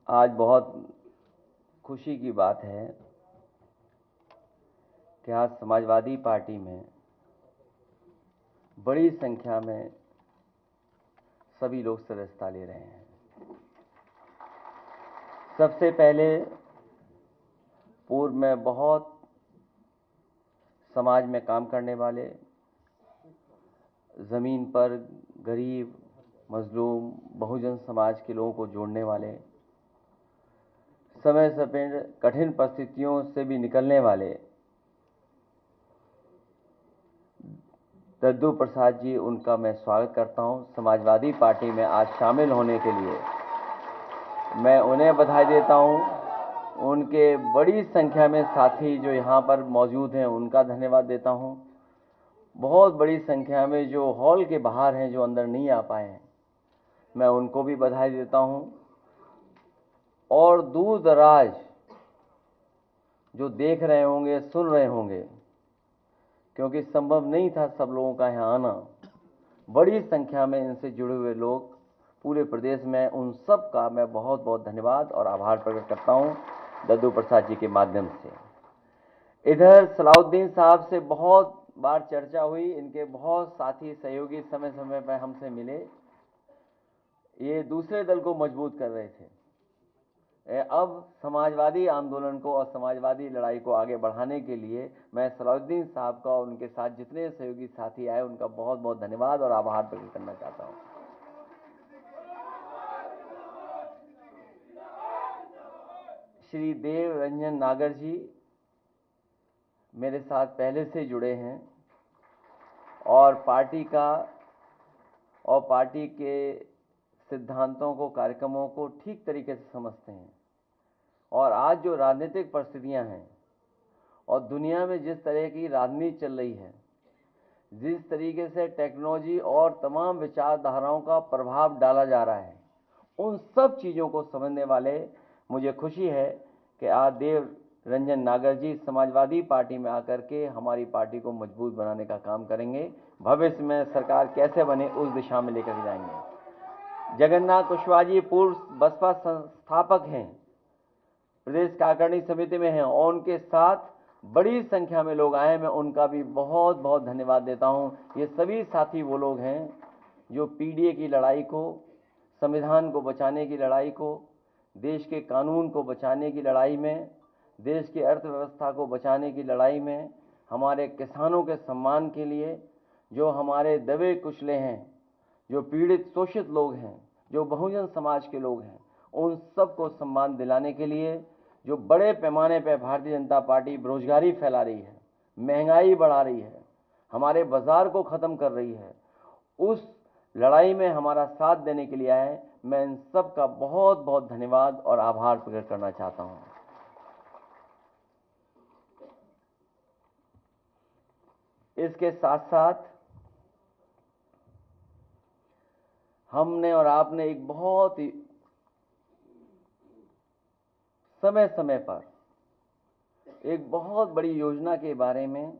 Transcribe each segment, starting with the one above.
आज बहुत खुशी की बात है कि आज समाजवादी पार्टी में बड़ी संख्या में सभी लोग सदस्यता ले रहे हैं। सबसे पहले पूर्व में बहुत समाज में काम करने वाले, ज़मीन पर गरीब, मजलूम, बहुजन समाज के लोगों को जोड़ने वाले, समय समय कठिन परिस्थितियों से भी निकलने वाले दद्दू प्रसाद जी, उनका मैं स्वागत करता हूं। समाजवादी पार्टी में आज शामिल होने के लिए मैं उन्हें बधाई देता हूं। उनके बड़ी संख्या में साथी जो यहां पर मौजूद हैं, उनका धन्यवाद देता हूं। बहुत बड़ी संख्या में जो हॉल के बाहर हैं, जो अंदर नहीं आ पाए हैं, मैं उनको भी बधाई देता हूं। और दूर दराज जो देख रहे होंगे, सुन रहे होंगे, क्योंकि संभव नहीं था सब लोगों का यहाँ आना, बड़ी संख्या में इनसे जुड़े हुए लोग पूरे प्रदेश में, उन सब का मैं बहुत बहुत धन्यवाद और आभार प्रकट करता हूँ दद्दू प्रसाद जी के माध्यम से। इधर सलाउद्दीन साहब से बहुत बार चर्चा हुई, इनके बहुत साथी सहयोगी समय समय पर हमसे मिले, ये दूसरे दल को मजबूत कर रहे थे। अब समाजवादी आंदोलन को और समाजवादी लड़ाई को आगे बढ़ाने के लिए मैं सलाउद्दीन साहब का और उनके साथ जितने सहयोगी साथी आए, उनका बहुत बहुत धन्यवाद और आभार प्रकट करना चाहता हूं। श्री देव रंजन नागर जी मेरे साथ पहले से जुड़े हैं और पार्टी के सिद्धांतों को, कार्यक्रमों को ठीक तरीके से समझते हैं। और आज जो राजनीतिक परिस्थितियां हैं और दुनिया में जिस तरह की राजनीति चल रही है, जिस तरीके से टेक्नोलॉजी और तमाम विचारधाराओं का प्रभाव डाला जा रहा है, उन सब चीज़ों को समझने वाले, मुझे खुशी है कि आज देव रंजन नागर जी समाजवादी पार्टी में आकर के हमारी पार्टी को मजबूत बनाने का काम करेंगे। भविष्य में सरकार कैसे बने, उस दिशा में लेकर जाएंगे। जगन्नाथ कुशवाहा जी पूर्व बसपा संस्थापक हैं, प्रदेश कार्यकारिणी समिति में हैं, और उनके साथ बड़ी संख्या में लोग आए। मैं उनका भी बहुत बहुत धन्यवाद देता हूं। ये सभी साथी वो लोग हैं जो पीडीए की लड़ाई को, संविधान को बचाने की लड़ाई को, देश के कानून को बचाने की लड़ाई में, देश की अर्थव्यवस्था को बचाने की लड़ाई में, हमारे किसानों के सम्मान के लिए, जो हमारे दबे कुचले हैं, जो पीड़ित शोषित लोग हैं, जो बहुजन समाज के लोग हैं, उन सबको सम्मान दिलाने के लिए जो बड़े पैमाने पर भारतीय जनता पार्टी बेरोजगारी फैला रही है, महंगाई बढ़ा रही है, हमारे बाजार को खत्म कर रही है, उस लड़ाई में हमारा साथ देने के लिए आए। मैं इन सब का बहुत बहुत धन्यवाद और आभार प्रकट करना चाहता हूं। इसके साथ साथ हमने और आपने एक बहुत ही समय समय पर एक बहुत बड़ी योजना के बारे में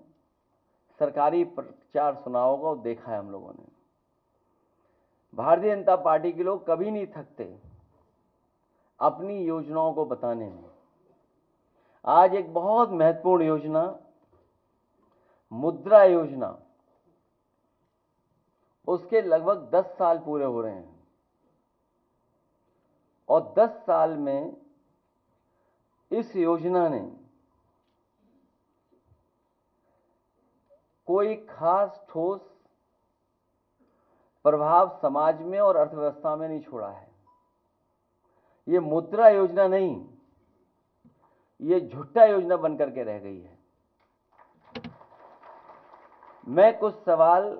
सरकारी प्रचार सुना होगा और देखा है हम लोगों ने। भारतीय जनता पार्टी के लोग कभी नहीं थकते अपनी योजनाओं को बताने में। आज एक बहुत महत्वपूर्ण योजना, मुद्रा योजना, उसके लगभग 10 साल पूरे हो रहे हैं और 10 साल में इस योजना ने कोई खास ठोस प्रभाव समाज में और अर्थव्यवस्था में नहीं छोड़ा है। ये मुद्रा योजना नहीं, ये झूठा योजना बनकर के रह गई है। मैं कुछ सवाल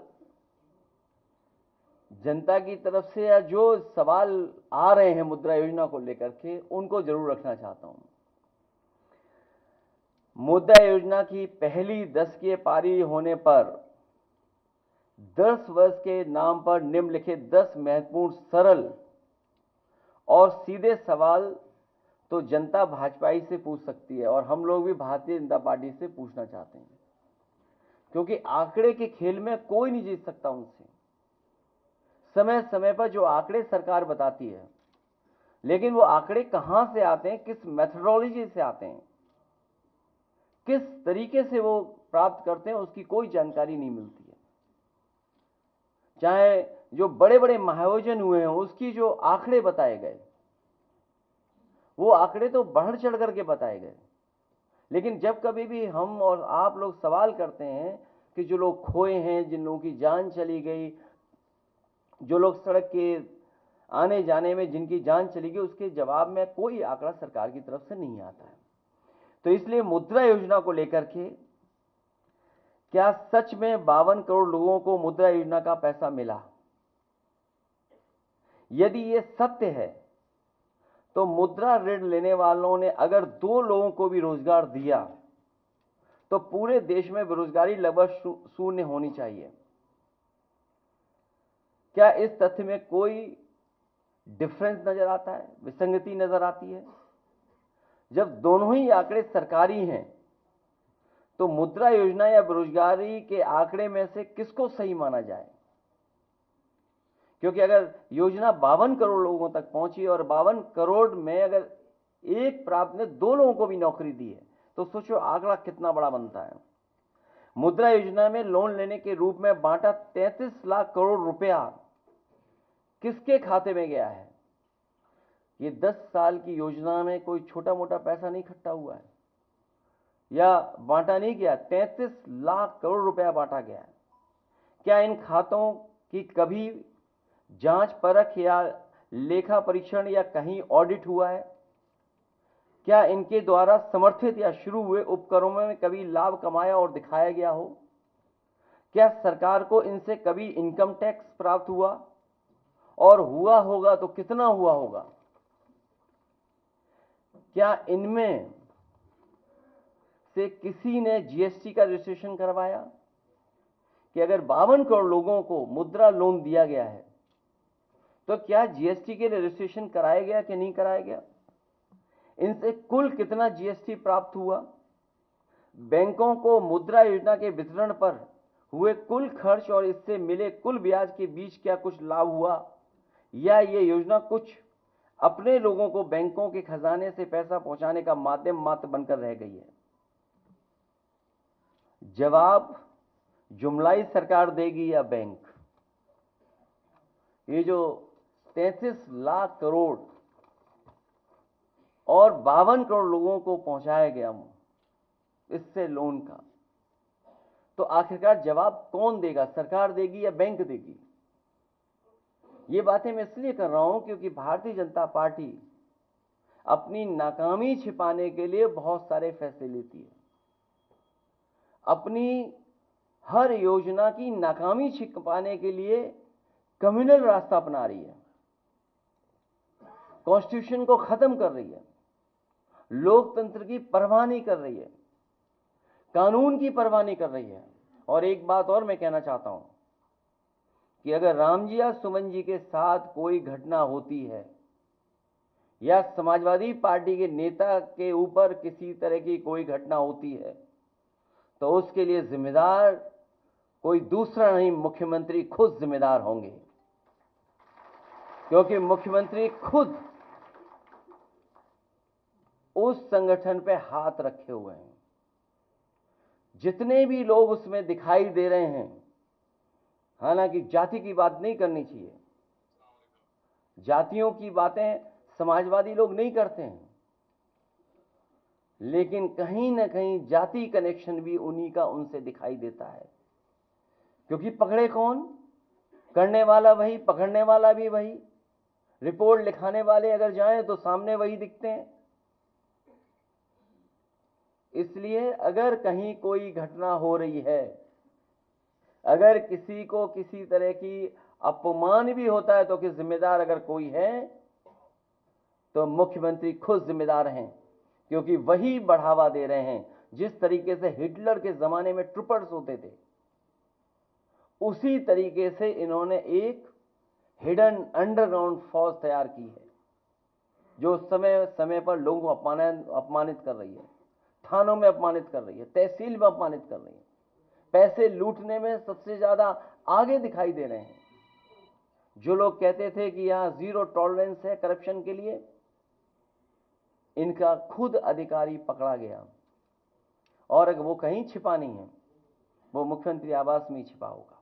जनता की तरफ से, या जो सवाल आ रहे हैं मुद्रा योजना को लेकर के, उनको जरूर रखना चाहता हूं। मुद्रा योजना की पहली दशकीय पारी होने पर 10 वर्ष के नाम पर निम्नलिखित 10 महत्वपूर्ण, सरल और सीधे सवाल तो जनता भाजपाई से पूछ सकती है, और हम लोग भी भारतीय जनता पार्टी से पूछना चाहते हैं, क्योंकि आंकड़े के खेल में कोई नहीं जीत सकता उनसे। समय समय पर जो आंकड़े सरकार बताती है, लेकिन वो आंकड़े कहां से आते हैं, किस मेथोडोलॉजी से आते हैं, किस तरीके से वो प्राप्त करते हैं, उसकी कोई जानकारी नहीं मिलती है। चाहे जो बड़े बड़े महाआयोजन हुए हैं उसकी जो आंकड़े बताए गए, वो आंकड़े तो बढ़ चढ़ करके बताए गए, लेकिन जब कभी भी हम और आप लोग सवाल करते हैं कि जो लोग खोए हैं, जिन लोगों की जान चली गई, जो लोग सड़क के आने जाने में जिनकी जान चली गई, उसके जवाब में कोई आंकड़ा सरकार की तरफ से नहीं आता है। तो इसलिए मुद्रा योजना को लेकर के क्या सच में 52 करोड़ लोगों को मुद्रा योजना का पैसा मिला? यदि ये सत्य है तो मुद्रा ऋण लेने वालों ने अगर 2 लोगों को भी रोजगार दिया तो पूरे देश में बेरोजगारी लगभग शून्य होनी चाहिए। क्या इस तथ्य में कोई डिफरेंस नजर आता है, विसंगति नजर आती है? जब दोनों ही आंकड़े सरकारी हैं तो मुद्रा योजना या बेरोजगारी के आंकड़े में से किसको सही माना जाए? क्योंकि अगर योजना 52 करोड़ लोगों तक पहुंची और 52 करोड़ में अगर एक प्राप्त ने 2 लोगों को भी नौकरी दी है तो सोचो आंकड़ा कितना बड़ा बनता है। मुद्रा योजना में लोन लेने के रूप में बांटा 33 लाख करोड़ रुपया किसके खाते में गया है? ये 10 साल की योजना में कोई छोटा मोटा पैसा नहीं इकट्ठा हुआ है या बांटा नहीं गया, 33 लाख करोड़ रुपया बांटा गया है। क्या इन खातों की कभी जांच परख या लेखा परीक्षण या कहीं ऑडिट हुआ है? क्या इनके द्वारा समर्थित या शुरू हुए उपक्रमों में कभी लाभ कमाया और दिखाया गया हो? क्या सरकार को इनसे कभी इनकम टैक्स प्राप्त हुआ, और हुआ होगा तो कितना हुआ होगा? क्या इनमें से किसी ने जीएसटी का रजिस्ट्रेशन करवाया? कि अगर 52 करोड़ लोगों को मुद्रा लोन दिया गया है तो क्या जीएसटी के लिए रजिस्ट्रेशन कराया गया कि नहीं कराया गया? इनसे कुल कितना जीएसटी प्राप्त हुआ? बैंकों को मुद्रा योजना के वितरण पर हुए कुल खर्च और इससे मिले कुल ब्याज के बीच क्या कुछ लाभ हुआ, या ये योजना कुछ अपने लोगों को बैंकों के खजाने से पैसा पहुंचाने का माध्यम मात्र बनकर रह गई है? जवाब जुमलाई सरकार देगी या बैंक? ये जो 33 लाख करोड़ और 52 करोड़ लोगों को पहुंचाया गया इससे लोन का, तो आखिरकार जवाब कौन देगा, सरकार देगी या बैंक देगी? ये बातें मैं इसलिए कर रहा हूं क्योंकि भारतीय जनता पार्टी अपनी नाकामी छिपाने के लिए बहुत सारे फैसले लेती है। अपनी हर योजना की नाकामी छिपाने के लिए कम्युनल रास्ता अपना रही है, कॉन्स्टिट्यूशन को खत्म कर रही है, लोकतंत्र की परवाह नहीं कर रही है, कानून की परवाह नहीं कर रही है। और एक बात और मैं कहना चाहता हूं कि अगर राम जी या सुमन जी के साथ कोई घटना होती है या समाजवादी पार्टी के नेता के ऊपर किसी तरह की कोई घटना होती है तो उसके लिए जिम्मेदार कोई दूसरा नहीं, मुख्यमंत्री खुद जिम्मेदार होंगे, क्योंकि मुख्यमंत्री खुद उस संगठन पे हाथ रखे हुए हैं। जितने भी लोग उसमें दिखाई दे रहे हैं, हालांकि जाति की बात नहीं करनी चाहिए, जातियों की बातें समाजवादी लोग नहीं करते हैं, लेकिन कहीं ना कहीं जाति कनेक्शन भी उन्हीं का उनसे दिखाई देता है। क्योंकि पकड़े कौन, करने वाला वही, पकड़ने वाला भी वही, रिपोर्ट लिखाने वाले अगर जाएं तो सामने वही दिखते हैं। इसलिए अगर कहीं कोई घटना हो रही है, अगर किसी को किसी तरह की अपमान भी होता है तो कि जिम्मेदार अगर कोई है तो मुख्यमंत्री खुद जिम्मेदार हैं, क्योंकि वही बढ़ावा दे रहे हैं। जिस तरीके से हिटलर के जमाने में ट्रूपर्स होते थे, उसी तरीके से इन्होंने एक हिडन अंडरग्राउंड फौज तैयार की है जो समय समय पर लोगों को अपमानित कर रही है, थानों में अपमानित कर रही है, तहसील में अपमानित कर रही है, पैसे लूटने में सबसे ज्यादा आगे दिखाई दे रहे हैं। जो लोग कहते थे कि यहां जीरो टॉलरेंस है करप्शन के लिए, इनका खुद अधिकारी पकड़ा गया, और अगर वो कहीं छिपा नहीं है, वो मुख्यमंत्री आवास में ही छिपा होगा।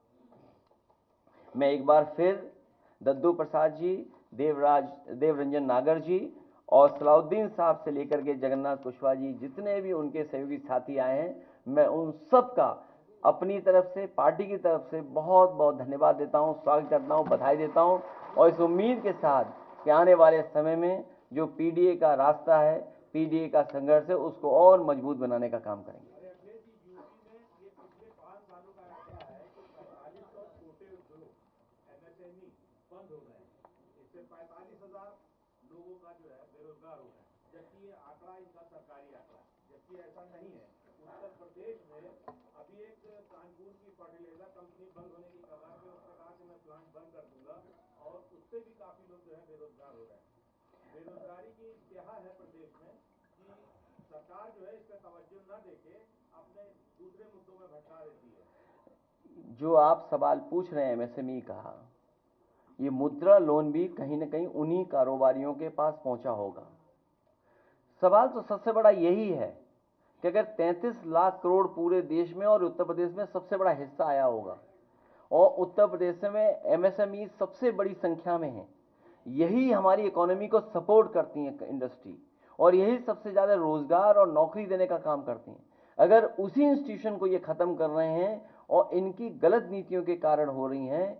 मैं एक बार फिर दद्दू प्रसाद जी, देवरंजन नागर जी और सलाउद्दीन साहब से लेकर के जगन्नाथ कुशवाहा जी, जितने भी उनके सहयोगी साथी आए हैं, मैं उन सब का अपनी तरफ से, पार्टी की तरफ से बहुत बहुत धन्यवाद देता हूं, स्वागत करता हूं, बधाई देता हूं, और इस उम्मीद के साथ कि आने वाले समय में जो पीडीए का रास्ता है, पीडीए का संघर्ष है, उसको और मजबूत बनाने का काम करेंगे। बंद हो गए, इससे 45,000 लोगों का जो है बेरोजगार हो गए, जबकि ये आंकड़ा इनका सरकारी आंकड़ा, जबकि ऐसा नहीं है। उत्तर प्रदेश में अभी एक कानपुर की फर्टिलाइजर कंपनी बंद होने की कगार पे, उसने कहा कि मैं प्लांट बंद कर दूंगा, और उससे भी काफी लोग जो है बेरोजगार हो रहे हैं। बेरोजगारी की इंतहा है प्रदेश में कि सरकार जो है इस पर तवज्जो न देके अपने दूसरे मुद्दों में भटका देती है। जो आप सवाल पूछ रहे हैं एमएसएमई का, ये मुद्रा लोन भी कहीं ना कहीं उन्हीं कारोबारियों के पास पहुंचा होगा। सवाल तो सबसे बड़ा यही है कि अगर 33 लाख करोड़ पूरे देश में और उत्तर प्रदेश में सबसे बड़ा हिस्सा आया होगा, और उत्तर प्रदेश में एमएसएमई सबसे बड़ी संख्या में है, यही हमारी इकोनॉमी को सपोर्ट करती है इंडस्ट्री, और यही सबसे ज्यादा रोजगार और नौकरी देने का काम करती हैं। अगर उसी इंस्टीट्यूशन को ये खत्म कर रहे हैं और इनकी गलत नीतियों के कारण हो रही हैं,